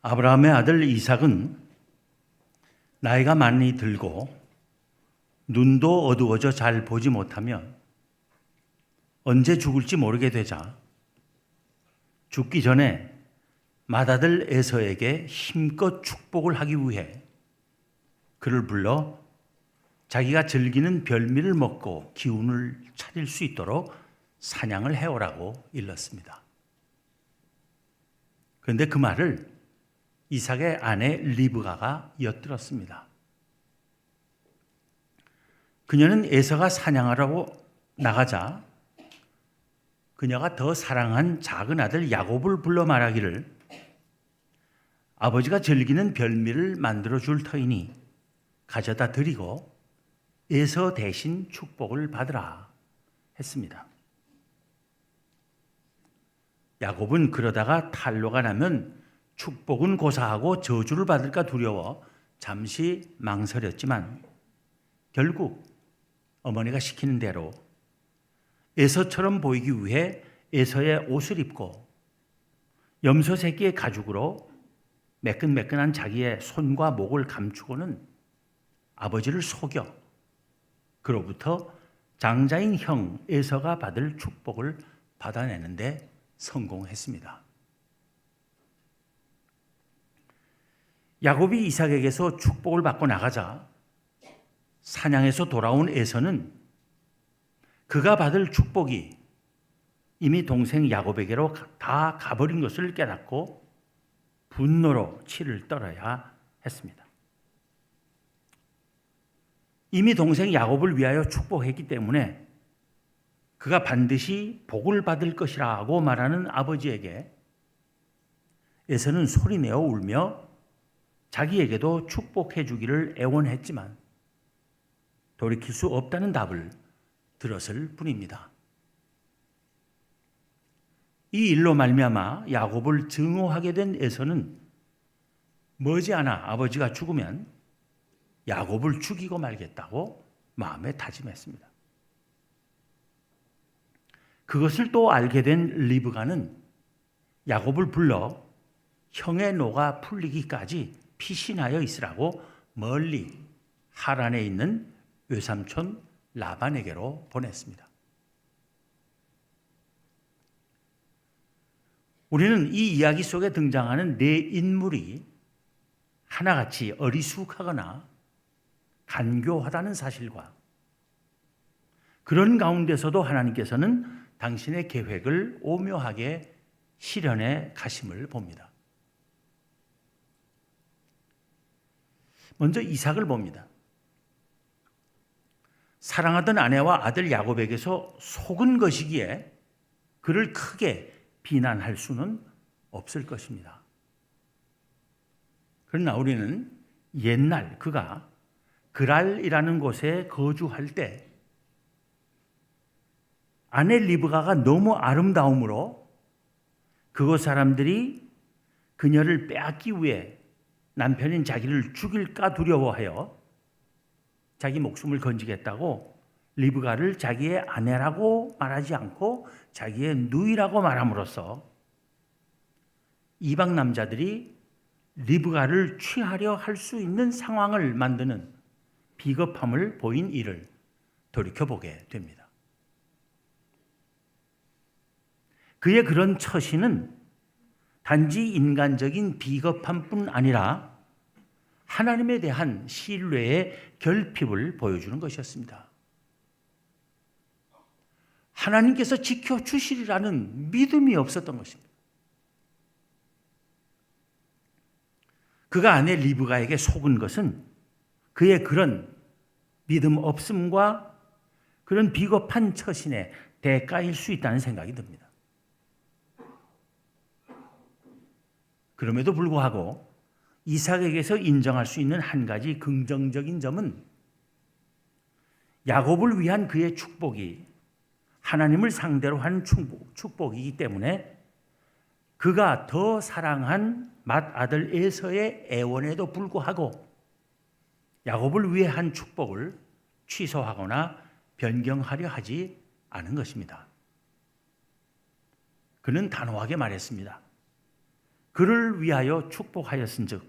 아브라함의 아들 이삭은 나이가 많이 들고 눈도 어두워져 잘 보지 못하면 언제 죽을지 모르게 되자 죽기 전에 맏아들 에서에게 힘껏 축복을 하기 위해 그를 불러 자기가 즐기는 별미를 먹고 기운을 차릴 수 있도록 사냥을 해오라고 일렀습니다. 그런데 그 말을 이삭의 아내 리브가가 엿들었습니다. 그녀는 에서가 사냥하라고 나가자 그녀가 더 사랑한 작은 아들 야곱을 불러 말하기를 아버지가 즐기는 별미를 만들어 줄 터이니 가져다 드리고 에서 대신 축복을 받으라 했습니다. 야곱은 그러다가 탄로가 나면 축복은 고사하고 저주를 받을까 두려워 잠시 망설였지만 결국 어머니가 시키는 대로 에서처럼 보이기 위해 에서의 옷을 입고 염소 새끼의 가죽으로 매끈매끈한 자기의 손과 목을 감추고는 아버지를 속여 그로부터 장자인 형 에서가 받을 축복을 받아내는데 성공했습니다. 야곱이 이삭에게서 축복을 받고 나가자 사냥에서 돌아온 에서는 그가 받을 축복이 이미 동생 야곱에게로 다 가버린 것을 깨닫고 분노로 치를 떨어야 했습니다. 이미 동생 야곱을 위하여 축복했기 때문에 그가 반드시 복을 받을 것이라고 말하는 아버지에게 에서는 소리내어 울며 자기에게도 축복해 주기를 애원했지만 돌이킬 수 없다는 답을 들었을 뿐입니다. 이 일로 말미암아 야곱을 증오하게 된 에서는 머지않아 아버지가 죽으면 야곱을 죽이고 말겠다고 마음에 다짐했습니다. 그것을 또 알게 된 리브가는 야곱을 불러 형의 노가 풀리기까지 피신하여 있으라고 멀리 하란에 있는 외삼촌 라반에게로 보냈습니다. 우리는 이 이야기 속에 등장하는 네 인물이 하나같이 어리숙하거나 간교하다는 사실과 그런 가운데서도 하나님께서는 당신의 계획을 오묘하게 실현해 가심을 봅니다. 먼저 이삭을 봅니다. 사랑하던 아내와 아들 야곱에게서 속은 것이기에 그를 크게 비난할 수는 없을 것입니다. 그러나 우리는 옛날 그가 그랄이라는 곳에 거주할 때 아내 리브가가 너무 아름다움으로 그곳 사람들이 그녀를 빼앗기 위해 남편인 자기를 죽일까 두려워하여 자기 목숨을 건지겠다고 리브가를 자기의 아내라고 말하지 않고 자기의 누이라고 말함으로써 이방 남자들이 리브가를 취하려 할 수 있는 상황을 만드는 비겁함을 보인 일을 돌이켜보게 됩니다. 그의 그런 처신은 단지 인간적인 비겁함뿐 아니라 하나님에 대한 신뢰의 결핍을 보여주는 것이었습니다. 하나님께서 지켜주시리라는 믿음이 없었던 것입니다. 그가 아내 리브가에게 속은 것은 그의 그런 믿음 없음과 그런 비겁한 처신의 대가일 수 있다는 생각이 듭니다. 그럼에도 불구하고 이삭에게서 인정할 수 있는 한 가지 긍정적인 점은 야곱을 위한 그의 축복이 하나님을 상대로 한 축복이기 때문에 그가 더 사랑한 맏아들 에서의 애원에도 불구하고 야곱을 위해 한 축복을 취소하거나 변경하려 하지 않은 것입니다. 그는 단호하게 말했습니다. 그를 위하여 축복하였은즉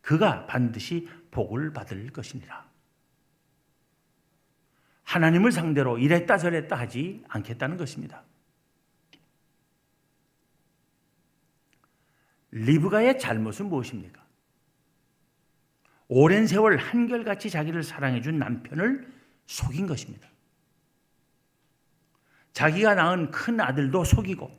그가 반드시 복을 받을 것이니라. 하나님을 상대로 이랬다 저랬다 하지 않겠다는 것입니다. 리브가의 잘못은 무엇입니까? 오랜 세월 한결같이 자기를 사랑해준 남편을 속인 것입니다. 자기가 낳은 큰 아들도 속이고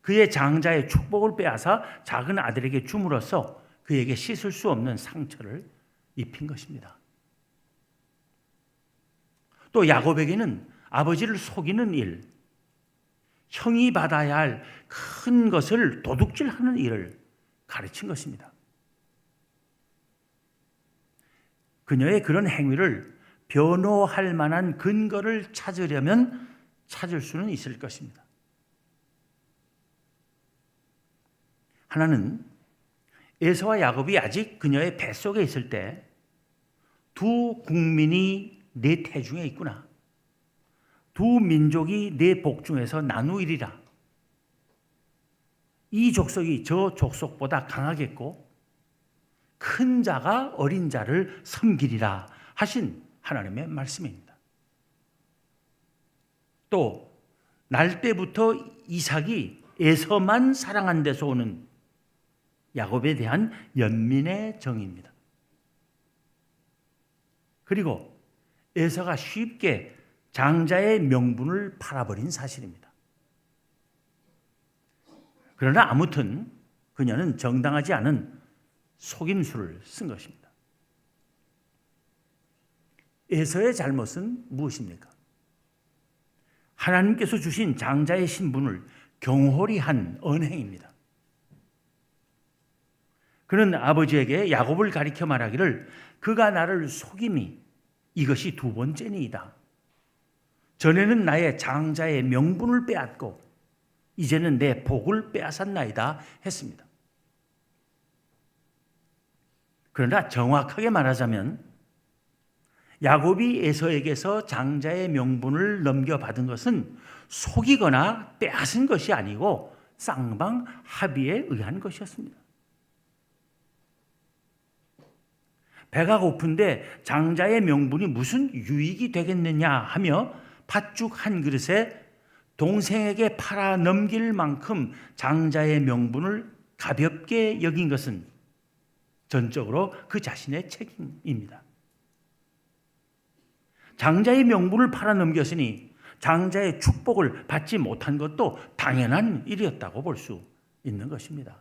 그의 장자의 축복을 빼앗아 작은 아들에게 줌으로써 그에게 씻을 수 없는 상처를 입힌 것입니다. 또 야곱에게는 아버지를 속이는 일, 형이 받아야 할 큰 것을 도둑질하는 일을 가르친 것입니다. 그녀의 그런 행위를 변호할 만한 근거를 찾으려면 찾을 수는 있을 것입니다. 하나는 에서와 야곱이 아직 그녀의 뱃속에 있을 때 두 국민이 내 태중에 있구나. 두 민족이 내 복중에서 나누이리라. 이 족속이 저 족속보다 강하겠고 큰 자가 어린 자를 섬기리라 하신 하나님의 말씀입니다. 또 날 때부터 이삭이 에서만 사랑한 데서 오는 야곱에 대한 연민의 정의입니다. 그리고 에서가 쉽게 장자의 명분을 팔아버린 사실입니다. 그러나 아무튼 그녀는 정당하지 않은 속임수를 쓴 것입니다. 에서의 잘못은 무엇입니까? 하나님께서 주신 장자의 신분을 경홀히 한 언행입니다. 그는 아버지에게 야곱을 가리켜 말하기를 그가 나를 속임이 이것이 두 번째니이다. 전에는 나의 장자의 명분을 빼앗고 이제는 내 복을 빼앗았나이다 했습니다. 그러나 정확하게 말하자면 야곱이 에서에게서 장자의 명분을 넘겨받은 것은 속이거나 빼앗은 것이 아니고 쌍방 합의에 의한 것이었습니다. 배가 고픈데 장자의 명분이 무슨 유익이 되겠느냐 하며 팥죽 한 그릇에 동생에게 팔아 넘길 만큼 장자의 명분을 가볍게 여긴 것은 전적으로 그 자신의 책임입니다. 장자의 명분을 팔아 넘겼으니 장자의 축복을 받지 못한 것도 당연한 일이었다고 볼 수 있는 것입니다.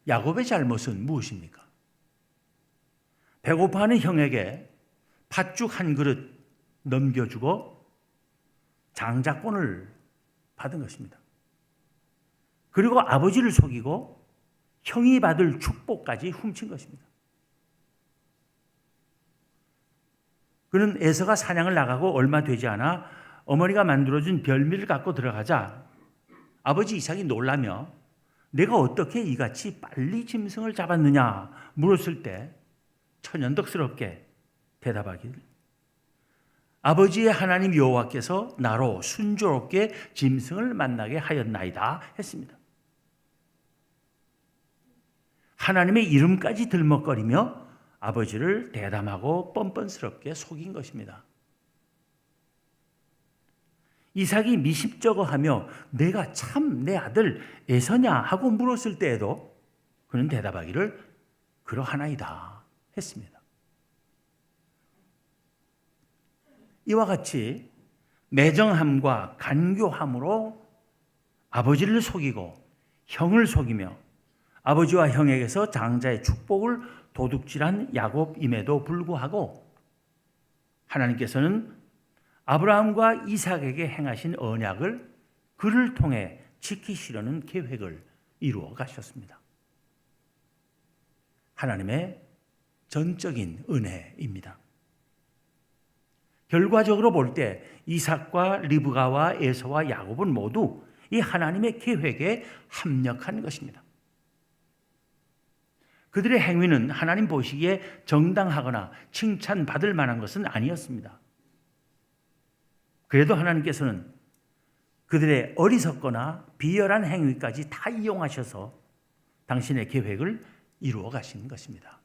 야곱의 잘못은 무엇입니까? 배고파하는 형에게 팥죽 한 그릇 넘겨주고 장자권을 받은 것입니다. 그리고 아버지를 속이고 형이 받을 축복까지 훔친 것입니다. 그는 에서가 사냥을 나가고 얼마 되지 않아 어머니가 만들어준 별미를 갖고 들어가자 아버지 이삭이 놀라며 내가 어떻게 이같이 빨리 짐승을 잡았느냐 물었을 때 천연덕스럽게 대답하기를 아버지의 하나님 여호와께서 나로 순조롭게 짐승을 만나게 하였나이다 했습니다. 하나님의 이름까지 들먹거리며 아버지를 대담하고 뻔뻔스럽게 속인 것입니다. 이삭이 미십저거하며 내가 참 내 아들 에서냐 하고 물었을 때에도 그는 대답하기를 그러하나이다 했습니다. 이와 같이 매정함과 간교함으로 아버지를 속이고 형을 속이며 아버지와 형에게서 장자의 축복을 도둑질한 야곱임에도 불구하고 하나님께서는 아브라함과 이삭에게 행하신 언약을 그를 통해 지키시려는 계획을 이루어 가셨습니다. 하나님의 전적인 은혜입니다. 결과적으로 볼 때 이삭과 리브가와 에서와 야곱은 모두 이 하나님의 계획에 합력한 것입니다. 그들의 행위는 하나님 보시기에 정당하거나 칭찬받을 만한 것은 아니었습니다. 그래도 하나님께서는 그들의 어리석거나 비열한 행위까지 다 이용하셔서 당신의 계획을 이루어 가신 것입니다.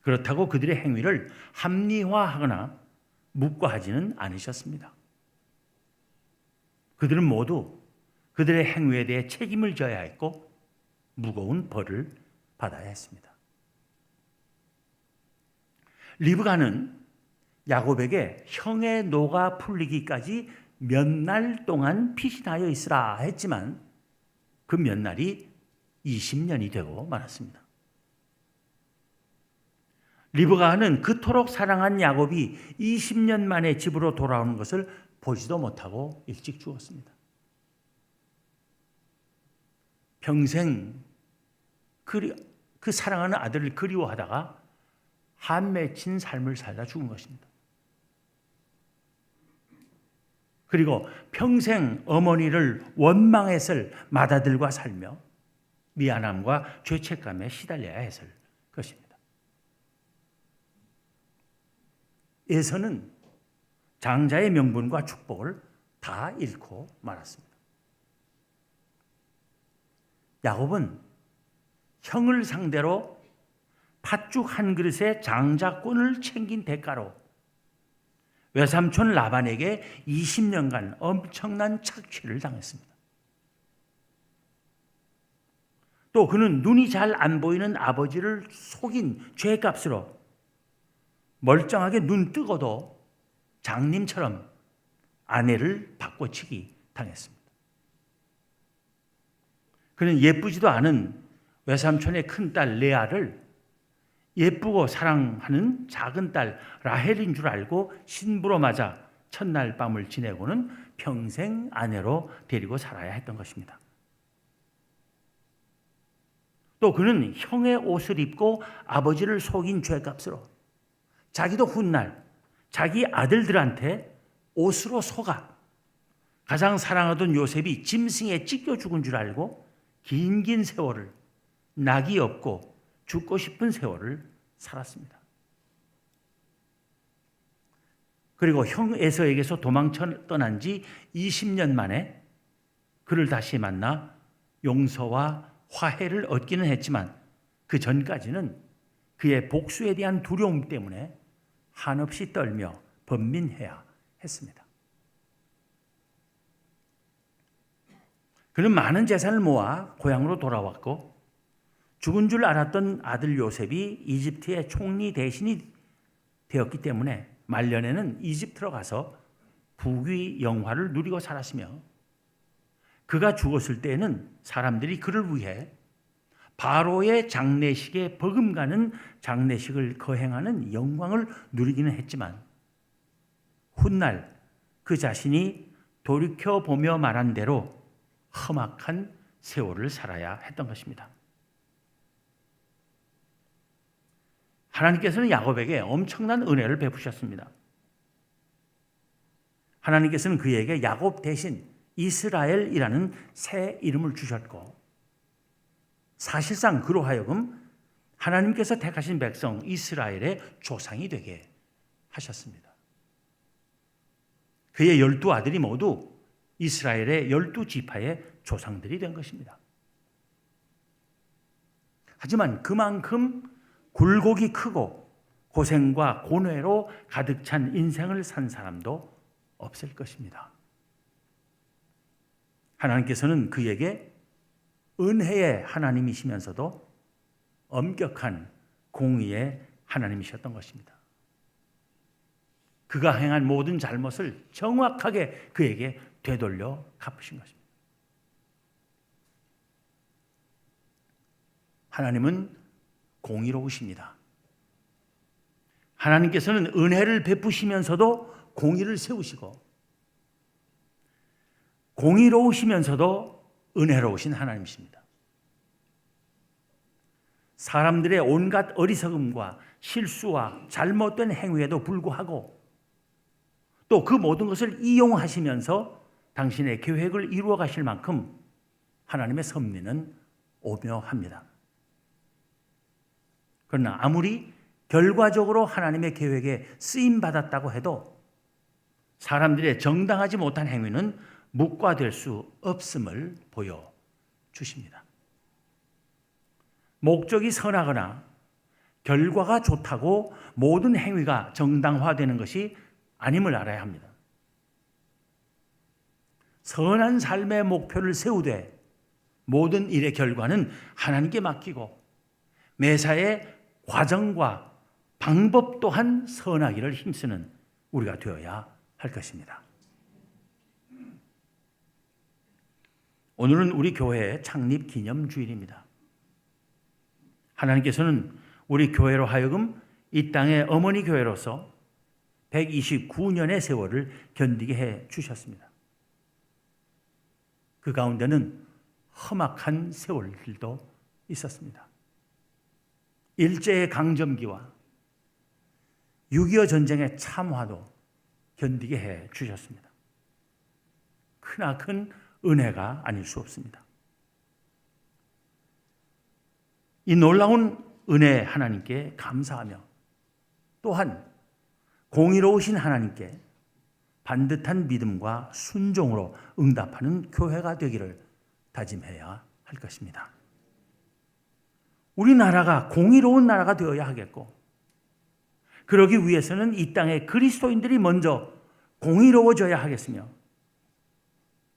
그렇다고 그들의 행위를 합리화하거나 묵과하지는 않으셨습니다. 그들은 모두 그들의 행위에 대해 책임을 져야 했고 무거운 벌을 받아야 했습니다. 리브가는 야곱에게 형의 노가 풀리기까지 몇 날 동안 피신하여 있으라 했지만 그 몇 날이 20년이 되고 말았습니다. 리브가는 그토록 사랑한 야곱이 20년 만에 집으로 돌아오는 것을 보지도 못하고 일찍 죽었습니다. 평생 그 사랑하는 아들을 그리워하다가 한 맺힌 삶을 살다 죽은 것입니다. 그리고 평생 어머니를 원망했을 맏아들과 살며 미안함과 죄책감에 시달려야 했을 것입니다. 에서는 장자의 명분과 축복을 다 잃고 말았습니다. 야곱은 형을 상대로 팥죽 한 그릇의 장자권을 챙긴 대가로 외삼촌 라반에게 20년간 엄청난 착취를 당했습니다. 또 그는 눈이 잘 안 보이는 아버지를 속인 죄값으로 멀쩡하게 눈 뜨고도 장님처럼 아내를 바꿔치기 당했습니다. 그는 예쁘지도 않은 외삼촌의 큰딸 레아를 예쁘고 사랑하는 작은 딸 라헬인 줄 알고 신부로 맞아 첫날 밤을 지내고는 평생 아내로 데리고 살아야 했던 것입니다. 또 그는 형의 옷을 입고 아버지를 속인 죄값으로 자기도 훗날 자기 아들들한테 옷으로 속아 가장 사랑하던 요셉이 짐승에 찢겨 죽은 줄 알고 긴 세월을 낙이 없고 죽고 싶은 세월을 살았습니다. 그리고 형 에서에게서 도망쳐 떠난 지 20년 만에 그를 다시 만나 용서와 화해를 얻기는 했지만 그 전까지는 그의 복수에 대한 두려움 때문에 한없이 떨며 번민해야 했습니다. 그는 많은 재산을 모아 고향으로 돌아왔고 죽은 줄 알았던 아들 요셉이 이집트의 총리 대신이 되었기 때문에 말년에는 이집트로 가서 부귀 영화를 누리고 살았으며 그가 죽었을 때에는 사람들이 그를 위해 바로의 장례식에 버금가는 장례식을 거행하는 영광을 누리기는 했지만 훗날 그 자신이 돌이켜보며 말한 대로 험악한 세월을 살아야 했던 것입니다. 하나님께서는 야곱에게 엄청난 은혜를 베푸셨습니다. 하나님께서는 그에게 야곱 대신 이스라엘이라는 새 이름을 주셨고 사실상 그로 하여금 하나님께서 택하신 백성 이스라엘의 조상이 되게 하셨습니다. 그의 12아들이 모두 이스라엘의 12지파의 조상들이 된 것입니다. 하지만 그만큼 굴곡이 크고 고생과 고뇌로 가득 찬 인생을 산 사람도 없을 것입니다. 하나님께서는 그에게 은혜의 하나님이시면서도 엄격한 공의의 하나님이셨던 것입니다. 그가 행한 모든 잘못을 정확하게 그에게 되돌려 갚으신 것입니다. 하나님은 공의로우십니다. 하나님께서는 은혜를 베푸시면서도 공의를 세우시고 공의로우시면서도 은혜로우신 하나님이십니다. 사람들의 온갖 어리석음과 실수와 잘못된 행위에도 불구하고 또 그 모든 것을 이용하시면서 당신의 계획을 이루어 가실 만큼 하나님의 섭리는 오묘합니다. 그러나 아무리 결과적으로 하나님의 계획에 쓰임받았다고 해도 사람들의 정당하지 못한 행위는 묵과될 수 없음을 보여주십니다. 목적이 선하거나 결과가 좋다고 모든 행위가 정당화되는 것이 아님을 알아야 합니다. 선한 삶의 목표를 세우되 모든 일의 결과는 하나님께 맡기고 매사의 과정과 방법 또한 선하기를 힘쓰는 우리가 되어야 할 것입니다. 오늘은 우리 교회의 창립 기념 주일입니다. 하나님께서는 우리 교회로 하여금 이 땅의 어머니 교회로서 129년의 세월을 견디게 해 주셨습니다. 그 가운데는 험악한 세월들도 있었습니다. 일제의 강점기와 6.25 전쟁의 참화도 견디게 해 주셨습니다. 크나큰 은혜가 아닐 수 없습니다. 이 놀라운 은혜 하나님께 감사하며 또한 공의로우신 하나님께 반듯한 믿음과 순종으로 응답하는 교회가 되기를 다짐해야 할 것입니다. 우리나라가 공의로운 나라가 되어야 하겠고 그러기 위해서는 이 땅에 그리스도인들이 먼저 공의로워져야 하겠으며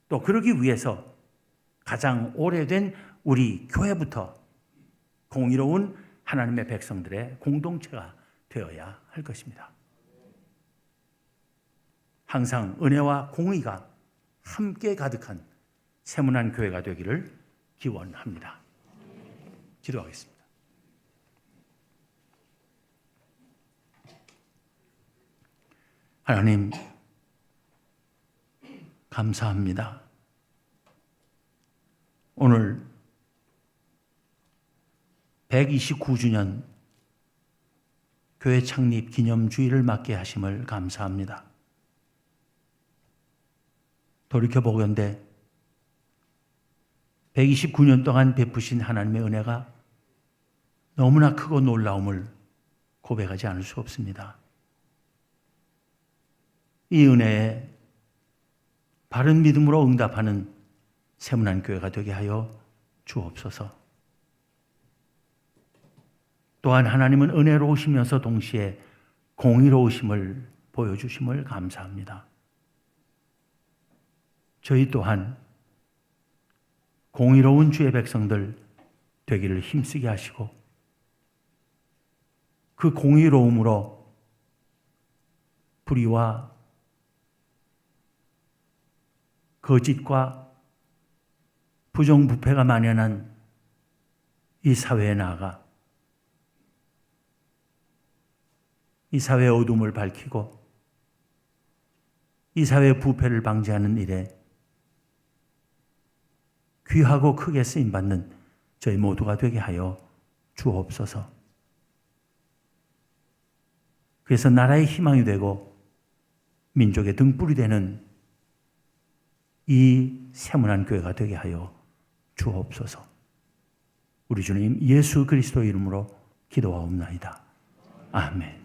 또 그러기 위해서 가장 오래된 우리 교회부터 공의로운 하나님의 백성들의 공동체가 되어야 할 것입니다. 항상 은혜와 공의가 함께 가득한 세문안 교회가 되기를 기원합니다. 기도하겠습니다. 하나님, 감사합니다. 오늘 129주년 교회 창립 기념주일을 맞게 하심을 감사합니다. 돌이켜보건대 129년 동안 베푸신 하나님의 은혜가 너무나 크고 놀라움을 고백하지 않을 수 없습니다. 이 은혜에 바른 믿음으로 응답하는 세문안 교회가 되게 하여 주옵소서. 또한 하나님은 은혜로우시면서 동시에 공의로우심을 보여주심을 감사합니다. 저희 또한 공의로운 주의 백성들 되기를 힘쓰게 하시고 그 공의로움으로 불의와 거짓과 부정부패가 만연한 이 사회에 나아가 이 사회의 어둠을 밝히고 이 사회의 부패를 방지하는 일에 귀하고 크게 쓰임받는 저희 모두가 되게 하여 주옵소서. 그래서 나라의 희망이 되고 민족의 등불이 되는 이 세문안 교회가 되게 하여 주옵소서. 우리 주님 예수 그리스도 이름으로 기도하옵나이다. 아멘.